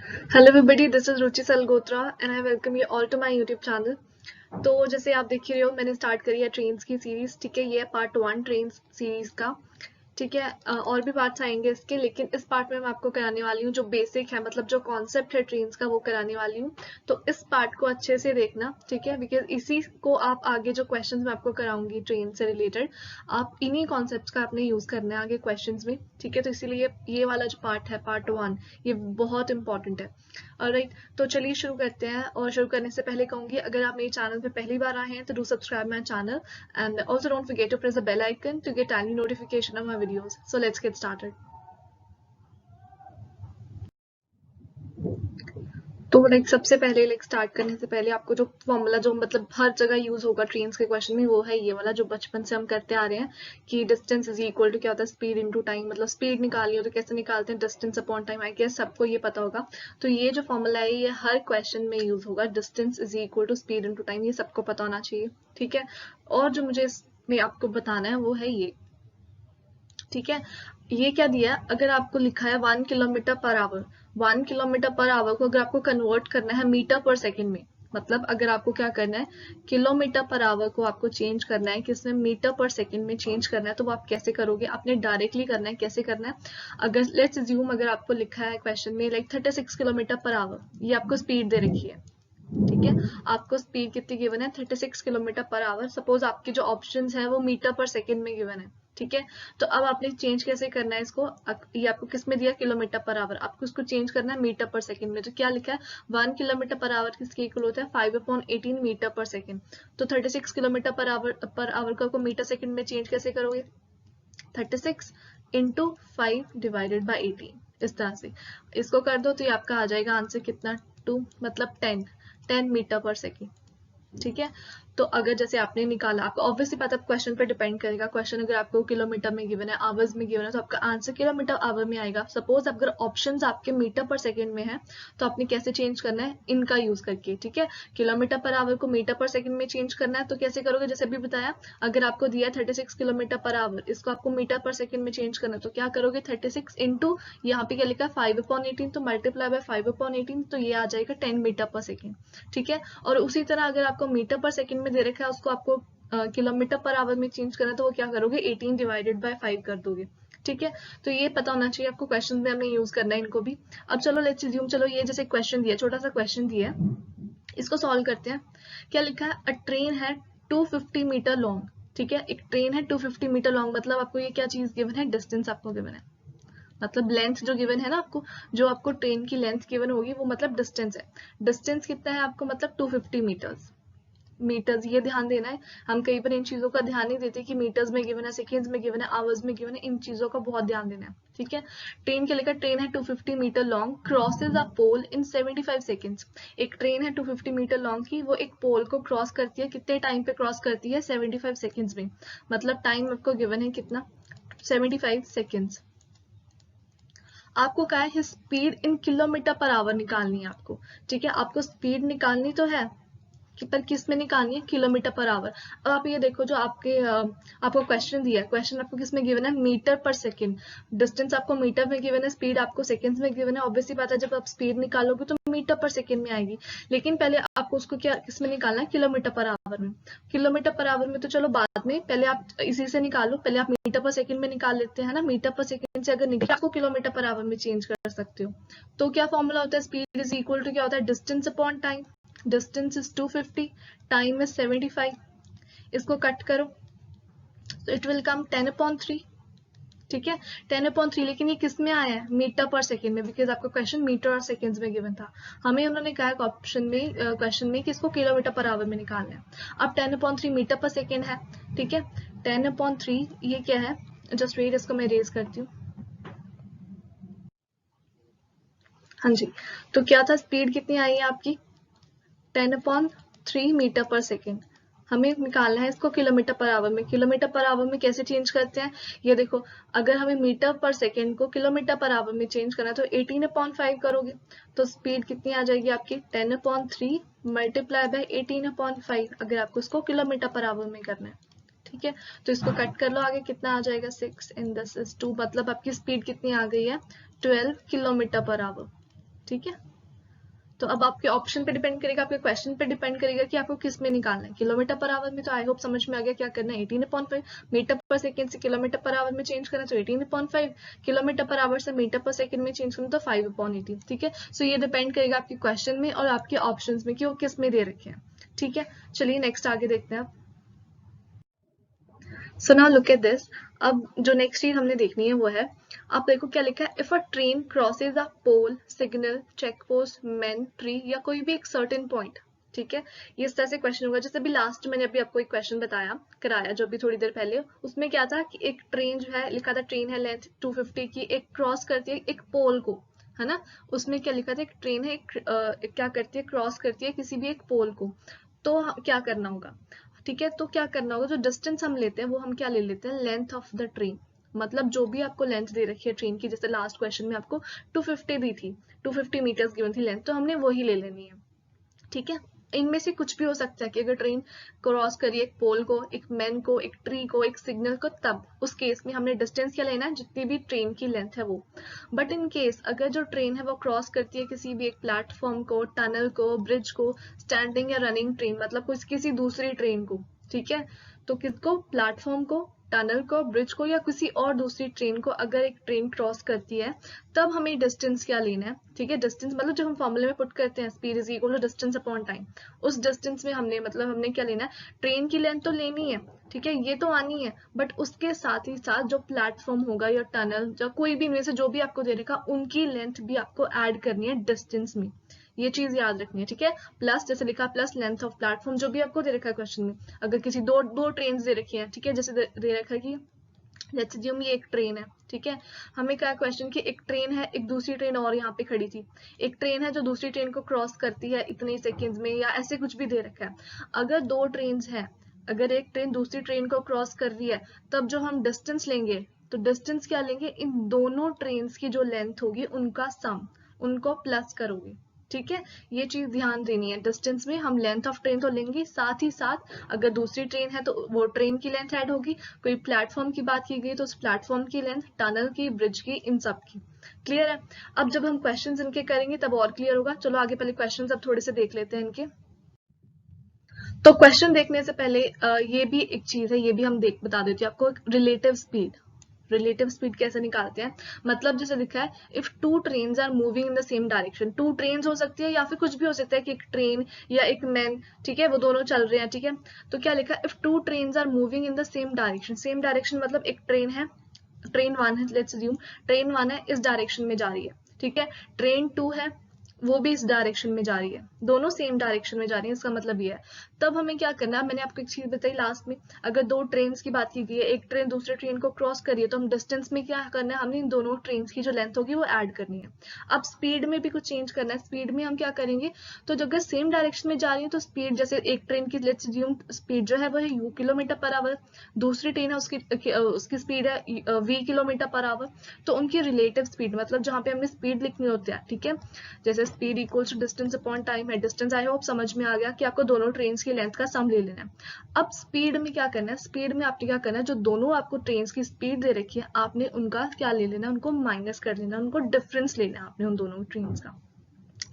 Hello everybody, this is Ruchi Salgotra and I welcome you all to my YouTube channel. तो जैसे आप देख ही रहे हो, मैंने स्टार्ट करी है ट्रेन्स की सीरीज। ठीक है, ये है पार्ट 1 ट्रेन्स सीरीज का। ठीक है, और भी पार्ट्स आएंगे इसके, लेकिन इस पार्ट में मैं आपको कराने वाली हूँ जो बेसिक है, मतलब जो कॉन्सेप्ट है ट्रेन्स का, वो कराने वाली हूँ। तो इस पार्ट को अच्छे से देखना, ठीक है, बिकॉज इसी को आप आगे जो क्वेश्चंस मैं आपको कराऊंगी ट्रेन से रिलेटेड, आप इन्हीं कॉन्सेप्ट्स का आपने यूज करना है आगे क्वेश्चंस में। ठीक है, तो इसीलिए ये वाला जो पार्ट है, पार्ट 1, ये बहुत इंपॉर्टेंट है। ऑलराइट, तो चलिए शुरू करते हैं। और शुरू करने से पहले कहूंगी, अगर आप मेरे चैनल पे पहली बार आए हैं तो do subscribe my channel and also don't forget to press the bell icon to get timely notification of my videos. So let's get started. तो लाइक सबसे पहले लाइक स्टार्ट करने से पहले आपको जो फॉर्मूला जो मतलब हर जगह यूज होगा ट्रेन्स के क्वेश्चन में, वो है ये वाला जो बचपन से हम करते आ रहे हैं कि डिस्टेंस इज इक्वल टू क्या होता है, स्पीड इनटू टाइम। मतलब स्पीड निकालनी हो तो कैसे निकालते हैं, distance upon time. I guess सबको ये पता होगा। तो ये जो फॉर्मूला है ये हर क्वेश्चन में यूज होगा, distance is equal to speed into time. ये सबको पता होना चाहिए। ठीक है, और जो मुझे इसमें आपको बताना है वो है ये। ठीक है, ये क्या दिया है, अगर आपको लिखा है 1 kilometre per our, 1 kilometre per our को अगर आपको कन्वर्ट करना है मीटर पर सेकेंड में, मतलब अगर आपको क्या करना है, किलोमीटर पर आवर को आपको चेंज करना है किसमें, मीटर पर सेकेंड में चेंज करना है, तो वो आप कैसे करोगे, आपने डायरेक्टली करना है। कैसे करना है, अगर लेट्स अज्यूम अगर आपको लिखा है क्वेश्चन में लाइक 36 किलोमीटर पर आवर, ये आपको स्पीड दे रखी है। ठीक है, आपको स्पीड कितनी गिवन है, 36 किलोमीटर पर आवर। सपोज आपके जो ऑप्शंस है वो मीटर पर सेकेंड में गिवन है। ठीक है, तो अब आपने चेंज कैसे करना है इसको, ये आपको किस में दिया, किलोमीटर पर आवर, आपको इसको चेंज करना है मीटर पर सेकंड में। तो क्या लिखा है, 1 किलोमीटर पर आवर किसके इक्वल होता है, 5/18 मीटर पर सेकंड। तो 36 किलोमीटर पर आवर को आपको मीटर सेकंड में चेंज कैसे करोगे, 36 इंटू 5/18, इस तरह से इसको कर दो तो ये आपका आ जाएगा आंसर कितना, 2, मतलब 10 मीटर पर सेकेंड। ठीक है, तो अगर जैसे आपने निकाला, आपको ऑब्वियसली पता है क्वेश्चन पे डिपेंड करेगा। क्वेश्चन अगर आपको किलोमीटर में गिवन है, आवर्स में गिवन है, तो आपका आंसर किलोमीटर आवर में आएगा। सपोज अगर ऑप्शंस आपके मीटर पर सेकंड में है, तो आपने कैसे चेंज करना है, इनका यूज करके। ठीक है, किलोमीटर पर आवर को मीटर पर सेकंड में चेंज करना है, तो कैसे करोगे, जैसे अभी बताया, अगर आपको दिया 36 किलोमीटर पर आवर, इसको आपको मीटर पर सेकंड में चेंज करना है, तो क्या करोगे, 36 इंटू, यहाँ पे क्या लिखा है 5/18, तो मल्टीप्लाई बाय 5/18, तो ये आ जाएगा 10 मीटर पर सेकेंड। ठीक है, और उसी तरह अगर आपको मीटर पर सेकंड में दे रखा है, उसको आपको किलोमीटर पर आवर में चेंज करना है, तो वो क्या करोगे, 18/5 कर दोगे। ठीक है, तो ये पता होना चाहिए आपको, क्वेश्चन में हमें यूज करना है इनको भी। अब चलो लेट्स अज्यूम, चलो ये जैसे क्वेश्चन दिया, छोटा सा क्वेश्चन दिया है, इसको सॉल्व करते हैं। क्या लिखा है, अ ट्रेन है 250 मीटर लॉन्ग। ठीक है, एक ट्रेन है 250 मीटर लॉन्ग, मतलब आपको ये क्या चीज गिवन है, डिस्टेंस आपको गिवन है, मतलब लेंथ जो गिवन है ना आपको, जो आपको ट्रेन की लेंथ गिवन होगी वो मतलब डिस्टेंस है। डिस्टेंस कितना है आपको, मतलब 250 मीटर्स। मीटर्स, ये ध्यान देना है। हम कई बार इन चीजों का ध्यान नहीं देते कि मीटर्स में गिवन है, सेकेंड्स में गिवन है, आवर्स में गिवन है, इन चीजों का बहुत ध्यान देना है। ठीक है, ट्रेन के लेकर, ट्रेन है 250 metre long, crosses a pole in 75 seconds. एक ट्रेन है 250 मीटर लॉन्ग की, वो एक पोल को क्रॉस करती है, कितने टाइम पे क्रॉस करती है, 75 सेकेंड्स में। मतलब टाइम आपको गिवन है कितना, 75 सेकेंड्स। आपको क्या है, speed in kilometre per our निकालनी है आपको। ठीक है, आपको स्पीड निकालनी तो है कि पर किस में निकालनी है, किलोमीटर पर आवर। अब आप ये देखो, जो आपको क्वेश्चन दिया है, क्वेश्चन आपको किस में गिवन है, मीटर पर सेकंड। डिस्टेंस आपको मीटर में गिवन है, स्पीड आपको सेकंड्स में गिवन है। ऑब्वियसली बात है, जब आप स्पीड निकालोगे तो मीटर पर सेकंड में आएगी, लेकिन पहले आपको उसको क्या किस में निकालना है, किलोमीटर पर आवर में। किलोमीटर पर आवर में तो चलो बाद में, पहले आप इसी से निकालो, पहले आप मीटर पर सेकंड में निकाल लेते हैं ना। मीटर पर सेकंड से अगर निकाल, आपको किलोमीटर पर आवर में चेंज कर सकते हो। तो क्या फॉर्मूला होता है, स्पीड इज इक्वल टू क्या होता है, distance upon time. Distance is 250, time is 75। इसको कट करो तो इट विल कम 10/3। ठीक है, 10/3, लेकिन ये किस में आया है, मीटर पर सेकेंड में, बिकॉज आपका क्वेश्चन मीटर और सेकेंड्स में गिवन था। हमें उन्होंने कहा ऑप्शन में, क्वेश्चन में कि इसको किलोमीटर पर आवर में निकालना है। अब 10/3 मीटर पर सेकेंड है। ठीक है, 10/3 ये क्या है, जस्ट वेट, इसको मैं रेज करती हूँ। हाँ जी, तो क्या था, स्पीड कितनी आई है आपकी, 10/3 मीटर पर सेकेंड। हमें निकालना है इसको किलोमीटर पर आवर में। किलोमीटर पर आवर में कैसे चेंज करते हैं, ये देखो, अगर हमें मीटर पर सेकेंड को किलोमीटर पर आवर में चेंज करना है तो 18/5 करोगे, तो स्पीड कितनी आ जाएगी आपकी, 10/3 मल्टीप्लाई बाय 18/5, अगर आपको इसको किलोमीटर पर आवर में करना है। ठीक है, तो इसको कट कर लो, आगे कितना आ जाएगा, 6 इन दिस इज 2, मतलब आपकी स्पीड कितनी आ गई है, 12 किलोमीटर पर आवर। ठीक है, तो अब आपके ऑप्शन पे डिपेंड करेगा, आपके क्वेश्चन पे डिपेंड करेगा कि आपको किस में निकालना है, किलोमीटर पर आवर में। तो आई होप समझ में आ गया क्या करना है, 18/5। मीटर पर सेकंड से किलोमीटर पर आवर में चेंज करना तो 18/5, किलोमीटर पर आवर से मीटर पर सेकंड में चेंज करना तो 5/18। ठीक है, सो ये डिपेंड करेगा आपके क्वेश्चन में और आपके ऑप्शन में कि वो किस में दे रखे हैं। ठीक है, चलिए नेक्स्ट आगे देखते हैं। So now look at this. अब जो नेक्स्ट चीज हमने देखनी है वो है, आप देखो क्या लिखा है, if a train crosses a pole, signal, check post, man, tree या कोई भी एक सर्टेन पॉइंट। ठीक है, ये इस तरह से क्वेश्चन होगा। जैसे अभी लास्ट मैंने अभी आपको एक क्वेश्चन बताया कराया जो अभी थोड़ी देर पहले, उसमें क्या था कि एक ट्रेन जो है लिखा था, ट्रेन है लेंथ 250 की, एक क्रॉस करती है एक पोल को, है ना। उसमें क्या लिखा था, एक ट्रेन है एक क्या करती है, क्रॉस करती है किसी भी एक पोल को। तो क्या करना होगा, ठीक है, तो क्या करना होगा, जो डिस्टेंस हम लेते हैं वो हम क्या ले लेते हैं, लेंथ ऑफ द ट्रेन। मतलब जो भी आपको लेंथ दे रखी है ट्रेन की, जैसे लास्ट क्वेश्चन में आपको 250 दी थी, 250 मीटर्स गिवन थी लेंथ, तो हमने वही ले लेनी है। ठीक है, इनमें से कुछ भी हो सकता है कि अगर ट्रेन क्रॉस करिए एक पोल को, एक मैन को, एक ट्री को, एक सिग्नल को, तब उस केस में हमने डिस्टेंस क्या लेना है, जितनी भी ट्रेन की लेंथ है वो। बट इन केस अगर जो ट्रेन है वो क्रॉस करती है किसी भी एक प्लेटफॉर्म को, टनल को, ब्रिज को, स्टैंडिंग या रनिंग ट्रेन, मतलब कुछ किसी दूसरी ट्रेन को, ठीक है, तो किसको, प्लेटफॉर्म को, टनल को, ब्रिज को या किसी और दूसरी ट्रेन को अगर एक ट्रेन क्रॉस करती है, तब हमें डिस्टेंस क्या लेना है। ठीक है, डिस्टेंस मतलब जब हम फॉर्मूले में पुट करते हैं speed is equal to distance upon time, उस डिस्टेंस में हमने क्या लेना है, ट्रेन की लेंथ तो लेनी है, ठीक है, ये तो आनी है, बट उसके साथ ही साथ जो प्लेटफॉर्म होगा या टनल या कोई भी इनमें से जो भी आपको दे रखा, उनकी लेंथ भी आपको ऐड करनी है डिस्टेंस में। ये चीज याद रखनी है। ठीक है, प्लस जैसे लिखा प्लस लेंथ ऑफ प्लेटफॉर्म, जो भी आपको दे रखा है क्वेश्चन में, अगर किसी दो ट्रेन दे रखी है, ठीक है, जैसे दे रखा है कि लेट्स अज्यूम ये एक ट्रेन है। ठीक है, हमें क्या क्वेश्चन कि एक ट्रेन है, एक दूसरी ट्रेन और यहाँ पे खड़ी थी, एक ट्रेन है जो दूसरी ट्रेन को क्रॉस करती है इतने सेकंड्स में, या ऐसे कुछ भी दे रखा है। अगर दो ट्रेन है, अगर एक ट्रेन दूसरी ट्रेन को क्रॉस कर रही है, तब जो हम डिस्टेंस लेंगे, तो डिस्टेंस क्या लेंगे, इन दोनों ट्रेन की जो लेंथ होगी उनका सम, उनको प्लस करोगे। ठीक है, ये चीज ध्यान देनी है, डिस्टेंस में हम लेंथ ऑफ ट्रेन तो लेंगे, साथ ही साथ अगर दूसरी ट्रेन है तो वो ट्रेन की लेंथ ऐड होगी, कोई प्लेटफॉर्म की बात की गई तो उस प्लेटफॉर्म की लेंथ, टनल की, ब्रिज की, इन सब की। क्लियर है, अब जब हम क्वेश्चंस इनके करेंगे तब और क्लियर होगा। चलो आगे पहले क्वेश्चंस अब थोड़े से देख लेते हैं इनके। तो क्वेश्चन देखने से पहले ये भी एक चीज है, ये भी हम बता देते हैं आपको, रिलेटिव स्पीड। रिलेटिव स्पीड कैसे निकालते हैं, मतलब जैसे लिखा है, if two trains are moving in the same direction, two trains हो सकती है या फिर कुछ भी हो सकता है कि एक ट्रेन या एक मैन, ठीक है, वो दोनों चल रहे हैं। ठीक है, तो क्या लिखा है, if two trains are moving in the same direction, same direction मतलब एक ट्रेन है, ट्रेन वन है, लेट्स अज्यूम ट्रेन वन है, इस डायरेक्शन में जा रही है, ठीक है, ट्रेन टू है, वो भी इस डायरेक्शन में जा रही है, दोनों सेम डायरेक्शन में जा रही है, इसका मतलब ये है। तब हमें क्या करना है, मैंने आपको एक चीज बताई लास्ट में, अगर दो ट्रेन की बात की गई है, एक ट्रेन दूसरे ट्रेन को क्रॉस करी है, तो हम डिस्टेंस में क्या करना है, हमने इन दोनों ट्रेन की जो लेंथ होगी वो ऐड करनी है। अब स्पीड में भी कुछ चेंज करना है, स्पीड में हम क्या करेंगे, तो जो अगर सेम डायरेक्शन में जा रही है तो स्पीड, जैसे एक ट्रेन की लेट्स अज्यूम स्पीड जो है वो है u किलोमीटर पर आवर, दूसरी ट्रेन है उसकी स्पीड है v किलोमीटर पर आवर, तो उनकी रिलेटिव स्पीड, मतलब जहाँ पे हमने स्पीड लिखनी होती है, ठीक है, जैसे speed equals to distance upon time है, डिस्टेंस आई होप समझ में आ गया कि आपको दोनों ट्रेन की लेंथ का सम ले लेना है। अब स्पीड में क्या करना है, स्पीड में आपने क्या करना है, जो दोनों आपको ट्रेन की स्पीड दे रखी है, आपने उनका क्या ले लेना है, उनको माइनस कर लेना, उनको डिफरेंस लेना है आपने उन दोनों ट्रेन का।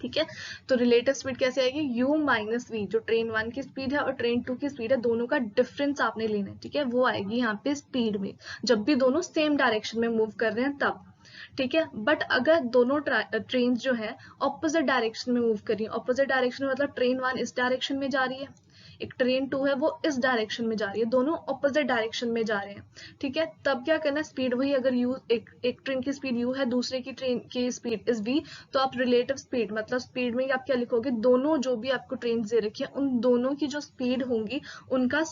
ठीक है, तो रिलेटिव स्पीड कैसे आएगी, u माइनस वी, जो ट्रेन वन की स्पीड है और ट्रेन टू की स्पीड है, दोनों का डिफरेंस आपने लेना है। ठीक है, वो आएगी यहाँ पे स्पीड में, जब भी दोनों सेम डायरेक्शन में मूव कर रहे हैं तब। ठीक है, बट अगर दोनों ट्रेन जो है ऑपोजिट डायरेक्शन में मूव कर रही है, ऑपोजिट डायरेक्शन मतलब ट्रेन वन इस डायरेक्शन में जा रही है, एक ट्रेन टू है वो इस डायरेक्शन में जा रही है, दोनों ऑपोजिट डायरेक्शन में जा रहे हैं। ठीक है, तब क्या करना है, स्पीड वही, अगर यू एक ट्रेन की स्पीड यू है, दूसरे की ट्रेन की स्पीड इज वी, तो आप रिलेटिव स्पीड मतलब स्पीड में आप क्या लिखोगे, दोनों जो भी आपको ट्रेन दे रखी है उन दोनों की जो स्पीड होंगी उनका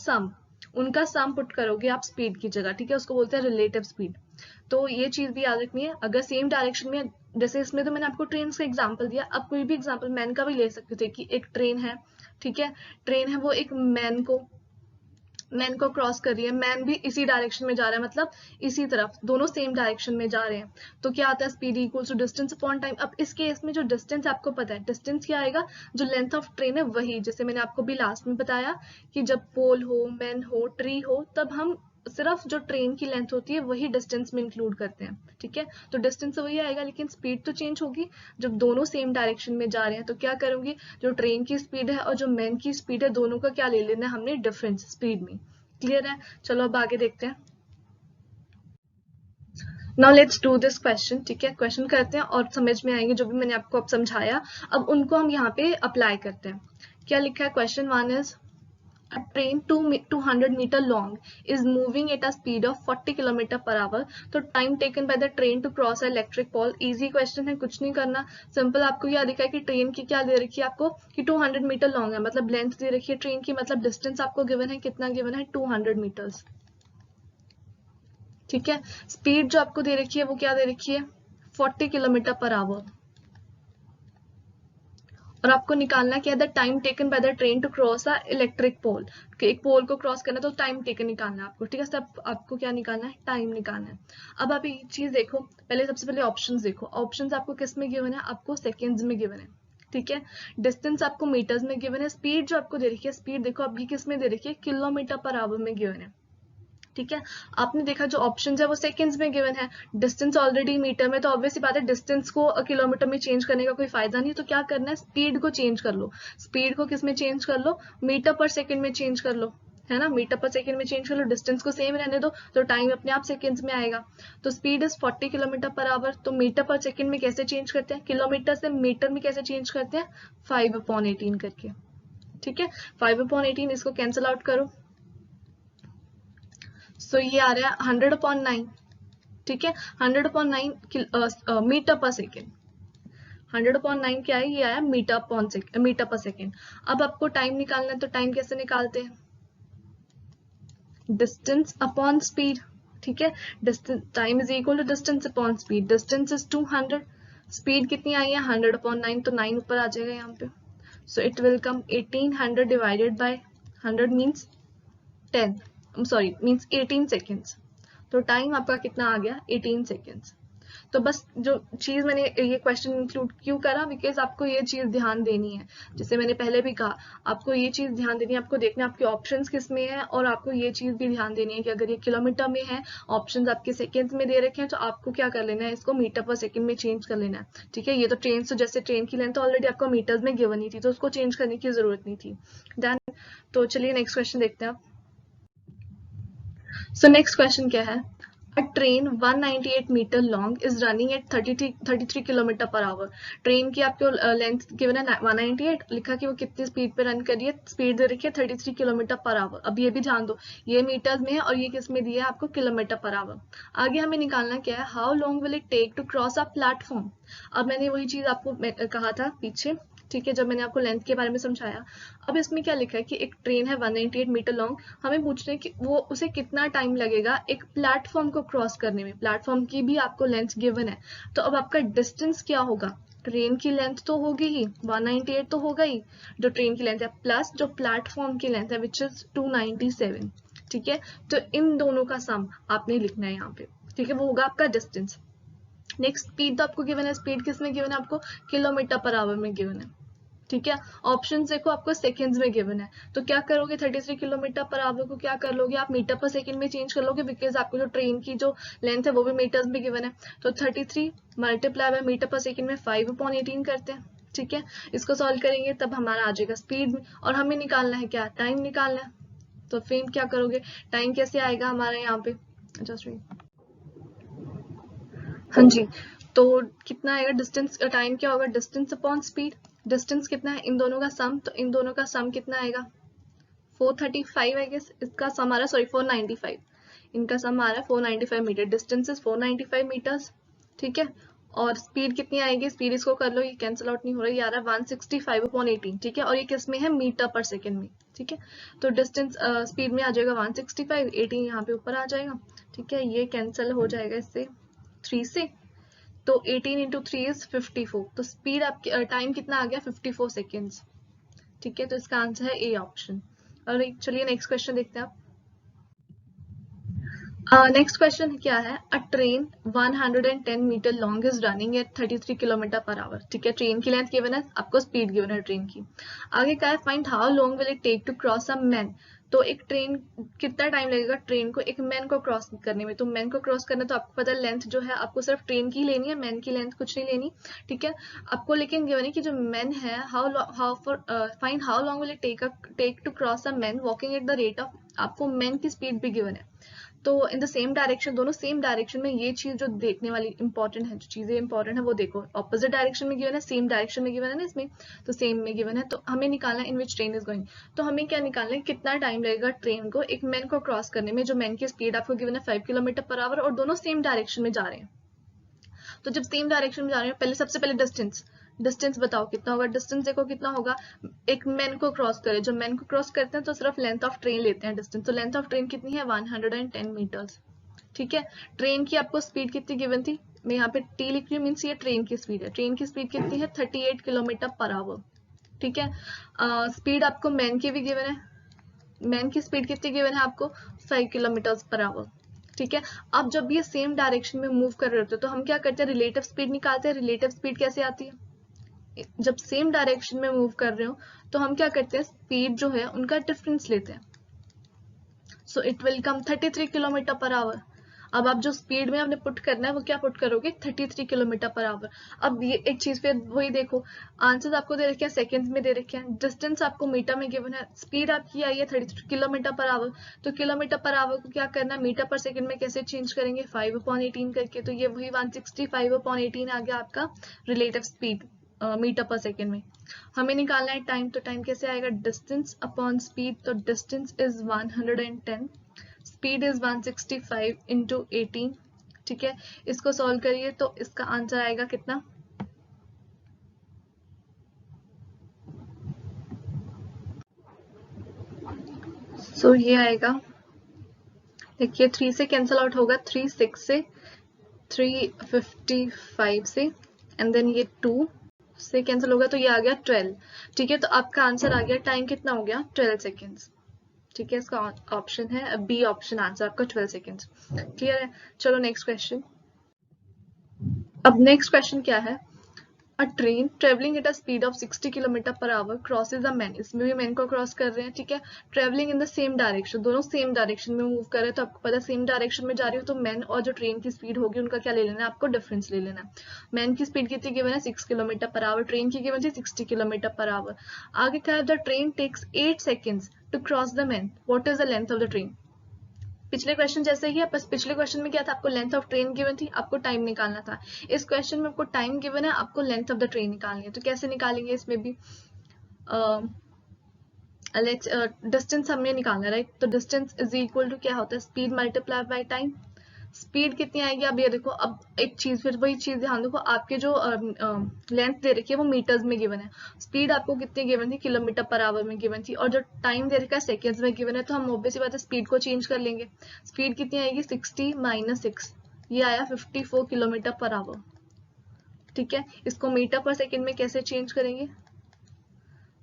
सम पुट करोगे आप स्पीड की जगह। ठीक है, उसको बोलते हैं रिलेटिव स्पीड। तो ये चीज भी याद रखनी है, अगर सेम डायरेक्शन में, जैसे इसमें तो मैंने आपको ट्रेन का एग्जांपल दिया, अब कोई भी एग्जांपल मैन का भी ले सकते थे कि एक ट्रेन है, ठीक है, ट्रेन है वो एक मैन को क्रॉस कर रही है, मैन भी इसी डायरेक्शन में जा रहा है, मतलब इसी तरफ, दोनों सेम डायरेक्शन में जा रहे हैं, तो क्या आता है, speed equals to distance upon time. अब इस केस में जो डिस्टेंस आपको पता है, डिस्टेंस क्या आएगा, जो लेंथ ऑफ ट्रेन है वही, जैसे मैंने आपको भी लास्ट में बताया कि जब पोल हो, मैन हो, ट्री हो, तब हम सिर्फ जो ट्रेन की लेंथ होती है वही डिस्टेंस में इंक्लूड करते हैं, ठीक है। तो डिस्टेंस तो वही आएगा लेकिन स्पीड तो चेंज होगी। जब दोनों सेम डायरेक्शन में जा रहे हैं तो क्या करूंगी, जो ट्रेन की स्पीड है और जो मैन की स्पीड है दोनों का क्या ले लेना है हमने, डिफरेंस स्पीड में। क्लियर है? चलो अब आगे देखते हैं। Now let's do this question, ठीक है। क्वेश्चन करते हैं और समझ में आएंगे जो भी मैंने आपको अब समझाया, अब उनको हम यहाँ पे अप्लाई करते हैं। क्या लिखा है? Question 1 is a train 200 meter long is moving at a speed of 40 km per hour. तो time taken by the train to cross electric pole. Easy question है, कुछ नहीं करना, सिंपल। आपको क्या दिखा है कि ट्रेन की क्या दे रखी है आपको, कि 200 मीटर लॉन्ग है, मतलब लेंथ दे रखी है ट्रेन की, मतलब डिस्टेंस आपको गिवन है, कितना गिवन है, 200 मीटर्स, ठीक है। स्पीड जो आपको दे रखी है वो क्या दे रखी है, 40 किलोमीटर पर आवर। और आपको निकालना क्या है, the time taken by the train to cross a electric pole. एक पोल को क्रॉस करना तो टाइम टेकन निकालना है आपको, ठीक है। सब आपको क्या निकालना है, टाइम निकालना है। अब आप एक चीज देखो, पहले सबसे पहले ऑप्शंस देखो। ऑप्शंस आपको किस में गिवन है, आपको सेकेंड्स में गिवन है, ठीक है। डिस्टेंस आपको मीटर्स में गिवन है। स्पीड जो आपको दे रखी है, स्पीड देखो अभी किस में दे रखी है, किलोमीटर पर आवर में गिवन है, ठीक है। आपने देखा जो ऑप्शन है वो सेकंड्स में गिवन है, डिस्टेंस ऑलरेडी मीटर में, तो ऑब्वियस बात है डिस्टेंस को किलोमीटर में चेंज करने का कोई फायदा नहीं। तो क्या करना है, स्पीड को चेंज कर लो। स्पीड को किस में चेंज कर लो, मीटर पर सेकंड में चेंज कर लो, है ना। मीटर पर सेकंड में चेंज कर लो, डिस्टेंस को सेम रहने दो, तो टाइम अपने आप सेकंड्स में आएगा। तो speed is 40 kilometre per our. तो मीटर पर सेकंड में कैसे चेंज करते हैं, किलोमीटर से मीटर में कैसे चेंज करते हैं, 5/18 करके, ठीक है। 5/18 इसको कैंसिल आउट करो, सो ये आ रहा है 100/9, ठीक है। 100/9 मीटर पर सेकेंड। 100/9 क्या है, ये आया मीटर पर सेकेंड। अब आपको टाइम निकालना है, तो टाइम कैसे निकालते हैं, डिस्टेंस अपॉन स्पीड, ठीक है। Distance, time is equal to distance upon speed. Distance is 200, speed कितनी आई है 100/9, तो 9 ऊपर आ जाएगा यहाँ पे। So it will come 1800 divided by 100 means 10, sorry means 18 seconds. तो टाइम आपका कितना आ गया, 18 सेकेंड्स। तो बस जो चीज मैंने ये क्वेश्चन इंक्लूड क्यों करा, बिकॉज आपको ये चीज ध्यान देनी है, जैसे मैंने पहले भी कहा, आपको ये चीज ध्यान देनी है, आपको देखना है आपके ऑप्शंस किस में है, और आपको ये चीज भी ध्यान देनी है कि अगर ये किलोमीटर में है, ऑप्शंस आपके सेकंड्स में दे रखे हैं, तो आपको क्या कर लेना है, इसको मीटर पर सेकंड में चेंज कर लेना है, ठीक है। ये तो ट्रेन, तो जैसे ट्रेन की लेंथ ऑलरेडी आपको मीटर्स में गिवन ही थी, तो उसको चेंज करने की जरूरत नहीं थी। डन। तो चलिए नेक्स्ट क्वेश्चन देखते हैं आप। सो नेक्स्ट क्वेश्चन क्या है, A train 198 meter long is running at 33 kilometre per our. Train की आपको लेंथ गिवन है 198, लिखा कि वो कितनी स्पीड पे रन कर रही है, स्पीड दे रखी है 33 किलोमीटर पर आवर। अब ये भी जान दो, ये मीटर्स में है और ये किस में दिया है आपको, किलोमीटर पर आवर। आगे हमें निकालना क्या है, how long will it take to cross a platform. अब मैंने वही चीज आपको कहा था पीछे, ठीक है, जब मैंने आपको लेंथ के बारे में समझाया। अब इसमें क्या लिखा है कि एक ट्रेन है 198 मीटर लॉन्ग, हमें पूछ रहे हैं कि वो उसे कितना टाइम लगेगा एक प्लेटफॉर्म को क्रॉस करने में। प्लेटफॉर्म की भी आपको लेंथ गिवन है, तो अब आपका डिस्टेंस क्या होगा, ट्रेन की लेंथ तो होगी ही, 198 तो होगा ही, जो ट्रेन की लेंथ है, प्लस जो प्लेटफॉर्म की लेंथ है विच इज 297, ठीक है। तो इन दोनों का सम आपने लिखना है यहाँ पे, ठीक है, वो होगा आपका डिस्टेंस। नेक्स्ट स्पीड तो आपको गिवन है, स्पीड किस में गिवन है आपको, किलोमीटर पर आवर में गिवन है, ठीक है। ऑप्शन देखो आपको सेकंड्स में गिवन है, तो क्या करोगे, 33 किलोमीटर पर आवर को क्या कर लोगे आप, मीटर पर सेकंड में चेंज कर लोगे, बिकॉज आपको जो ट्रेन की जो लेंथ है वो भी मीटर्स में गिवन है। तो 33 मल्टीप्लाई बाय मीटर पर सेकंड में 5/18 करते हैं, ठीक है। इसको सॉल्व करेंगे तब हमारा आ जाएगा स्पीड में, और हमें निकालना है क्या, टाइम निकालना है। तो फिर क्या करोगे, टाइम कैसे आएगा हमारा यहाँ पे, जस्ट हाँ जी। तो कितना आएगा डिस्टेंस, टाइम क्या होगा, डिस्टेंस अपॉन स्पीड। डिस्टेंस कितना है इन दोनों का सम, तो इन दोनों का सम कितना आएगा, 435 आई गेस, इसका सम आ रहा है, सॉरी 495, इनका सम आ रहा है 495 मीटर। डिस्टेंस इज 495 मीटर्स, ठीक है। और स्पीड कितनी आएगी, स्पीड इसको कर लो, ये कैंसिल आउट नहीं हो रहा, ये आ रहा है 165/18, ठीक है। और ये किस में है, मीटर पर सेकेंड में, ठीक है। तो डिस्टेंस स्पीड में आ जाएगा 165, 18 यहाँ पे ऊपर आ जाएगा, ठीक है। ये कैंसिल हो जाएगा इससे 3 से, तो 18 इंटू 3 इज 54। तो स्पीड आपकी टाइम कितना आ गया, 54 सेकेंड्स, ठीक है। तो इसका आंसर है ए ऑप्शन। और चलिए नेक्स्ट क्वेश्चन देखते हैं आप। नेक्स्ट क्वेश्चन क्या है, a train 110 metre long is running at 33 kilometre per hour. ठीक है, ट्रेन की लेंथ गिवन है, आपको स्पीड गिवन है ट्रेन की। आगे क्या है, find how long will it take to cross a man. तो एक ट्रेन, कितना टाइम लगेगा ट्रेन को एक मैन को क्रॉस करने में। तो मैन को क्रॉस करना तो आपको पता है लेंथ जो है आपको सिर्फ ट्रेन की लेनी है, मैन की लेंथ कुछ नहीं लेनी। ठीक है, आपको लेकिन गिवन है कि जो मैन है, how for find how long will it take to cross a man walking at the rate of, आपको मैन की स्पीड भी गिवन है। तो इन द सेम डायरेक्शन, दोनों सेम डायरेक्शन में, ये चीज जो देखने वाली इंपॉर्टेंट है, जो चीजें इंपॉर्टेंट है वो देखो, ऑपोजिट डायरेक्शन में गिवन है, सेम डायरेक्शन में गिवन है ना इसमें, तो सेम में गिवन है। तो हमें निकालना है इन विच ट्रेन इज गोइंग। तो हमें क्या निकालना है, कितना टाइम लगेगा ट्रेन को एक मैन को क्रॉस करने में, जो मैन की स्पीड आपको गिवन है 5 किलोमीटर पर आवर, और दोनों सेम डायरेक्शन में जा रहे हैं। तो जब सेम डायरेक्शन में जा रहे हैं, पहले सबसे पहले डिस्टेंस, डिस्टेंस बताओ कितना होगा। डिस्टेंस देखो कितना होगा, एक मैन को क्रॉस करे, जब मैन को क्रॉस करते हैं तो सिर्फ लेंथ ऑफ ट्रेन लेते हैं डिस्टेंस। तो लेंथ ऑफ ट्रेन कितनी है, 110 मीटर्स। ठीक है, ट्रेन की आपको स्पीड कितनी गिवन थी, मैं यहाँ पे टी लिख रही हूँ, मीन्स ये ट्रेन की स्पीड है। ट्रेन की स्पीड कितनी है, 38 किलोमीटर पर आवर। ठीक है, स्पीड आपको मैन की भी गिवन है, मैन की स्पीड कितनी गिवन है आपको, 5 किलोमीटर पर आवर। ठीक है, अब जब ये सेम डायरेक्शन में मूव कर रहे होते हैं तो हम क्या करते हैं, रिलेटिव स्पीड निकालते हैं। रिलेटिव स्पीड कैसे आती है, जब सेम डायरेक्शन में मूव कर रहे हो तो हम क्या करते हैं, स्पीड जो है उनका डिफरेंस लेते हैं। So it will come 33 kilometre per our. अब आप जो स्पीड में आपने पुट करना है वो क्या पुट करोगे, 33 किलोमीटर पर आवर। अब ये एक चीज पे वही देखो, आंसर आपको दे रखे हैं सेकंड्स में दे रखे हैं, डिस्टेंस आपको मीटर में गिवन है, स्पीड आपकी आई है 33 किलोमीटर पर आवर। तो किलोमीटर पर आवर को क्या करना है, मीटर पर सेकंड में कैसे चेंज करेंगे, 5/18 करके। तो ये वही 165/18 आ गया आपका रिलेटिव स्पीड मीटर पर सेकंड में। हमें निकालना है टाइम, तो टाइम कैसे आएगा, डिस्टेंस अपॉन स्पीड। तो distance is 110, speed is 165 into 18। ठीक है, इसको सॉल्व करिए तो इसका आंसर आएगा कितना, सो ये आएगा, देखिए 3 से कैंसिल आउट होगा, 3 6 से, 355 से, एंड देन ये 2 से कैंसिल होगा तो ये आ गया 12। ठीक है, तो आपका आंसर आ गया, टाइम कितना हो गया, 12 सेकेंड्स। ठीक है, इसका ऑप्शन है बी ऑप्शन, आंसर आपका 12 सेकेंड्स। क्लियर है, चलो नेक्स्ट क्वेश्चन। अब नेक्स्ट क्वेश्चन क्या है, a train travelling at a speed of 60 kilometre per our crosses a man. इसमें भी मैन को क्रॉस कर रहे हैं। ठीक है, travelling in the same direction, दोनों सेम डायरेक्शन में मूव कर रहे हैं। तो आपको पता है सेम डायरेक्शन में जा रही हो तो मैन और जो ट्रेन की स्पीड होगी उनका क्या ले लेना है, आपको डिफरेंस ले लेना है। मैन की स्पीड कितनी गिवन है, 6 किलोमीटर पर आवर, ट्रेन की गिवन थी 60 किलोमीटर पर आवर। आगे क्या है, the train takes 8 seconds to cross the man, what is the length of the train. पिछले क्वेश्चन जैसे ही है, बस पिछले क्वेश्चन में क्या था, आपको लेंथ ऑफ ट्रेन गिवन थी, आपको टाइम निकालना था। इस क्वेश्चन में आपको टाइम गिवन है, आपको लेंथ ऑफ द ट्रेन निकालनी है। तो कैसे निकालेंगे इसमें भी, डिस्टेंस हमें निकालना है, राइट। तो डिस्टेंस इज इक्वल टू क्या होता है, speed multiply by time. Speed कितनी आएगी, अब ये देखो, अब एक चीज, फिर वही चीज ध्यान देखो, आपके जो लेंथ दे रखी है वो मीटर्स में गिवन है, स्पीड आपको कितनी गिवन थी, किलोमीटर पर आवर में गिवन थी, और जो टाइम दे रखा है सेकेंड्स में गिवन है। तो हम ऑब्वियसली बात है स्पीड को चेंज कर लेंगे। स्पीड कितनी आएगी, 60 - 6, ये आया 54 किलोमीटर पर आवर। ठीक है, इसको मीटर पर सेकेंड में कैसे चेंज करेंगे,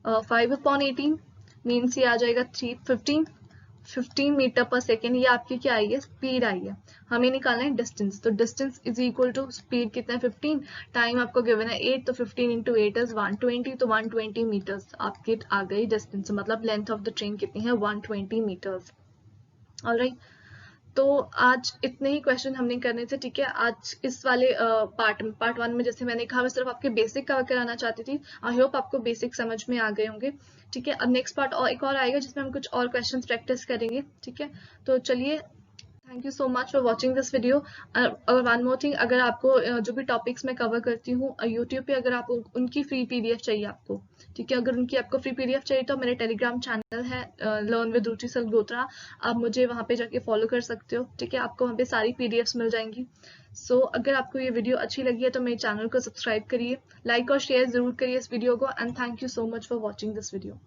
5/18 मीन्स ये आ जाएगा 15 मीटर पर सेकेंड। ये आपकी क्या आई है, स्पीड आई है। हमें निकालना है डिस्टेंस, तो distance is equal to speed कितना है 15, टाइम आपको गिवन है 8, तो 15 इंटू 8 इज 120, तो 120 मीटर्स आपकी आ गई डिस्टेंस। मतलब लेंथ ऑफ द ट्रेन कितनी है, 120 मीटर्स। ऑलराइट, तो आज इतने ही क्वेश्चन हमने करने थे। ठीक है, आज इस वाले पार्ट 1 में जैसे मैंने कहा मैं सिर्फ आपके बेसिक कवर कराना चाहती थी। आई होप आपको बेसिक समझ में आ गए होंगे। ठीक है, अब नेक्स्ट पार्ट और एक और आएगा जिसमें हम कुछ और क्वेश्चंस प्रैक्टिस करेंगे। ठीक है, तो चलिए, thank you so much for watching this video. और वन मोर थिंग, अगर आपको जो भी टॉपिक्स मैं कवर करती हूँ यूट्यूब पे, अगर आप उनकी फ्री पीडीएफ चाहिए आपको, ठीक है, अगर उनकी आपको फ्री पीडीएफ चाहिए तो मेरे टेलीग्राम चैनल है लर्न विद रुचि सल्गोत्रा, आप मुझे वहाँ पे जाके फॉलो कर सकते हो। ठीक है, आपको वहाँ पे सारी पीडीएफ्स मिल जाएंगी। सो अगर आपको ये वीडियो अच्छी लगी है तो मेरे चैनल को सब्सक्राइब करिए, लाइक और शेयर जरूर करिए इस वीडियो को, and thank you so much for watching this video.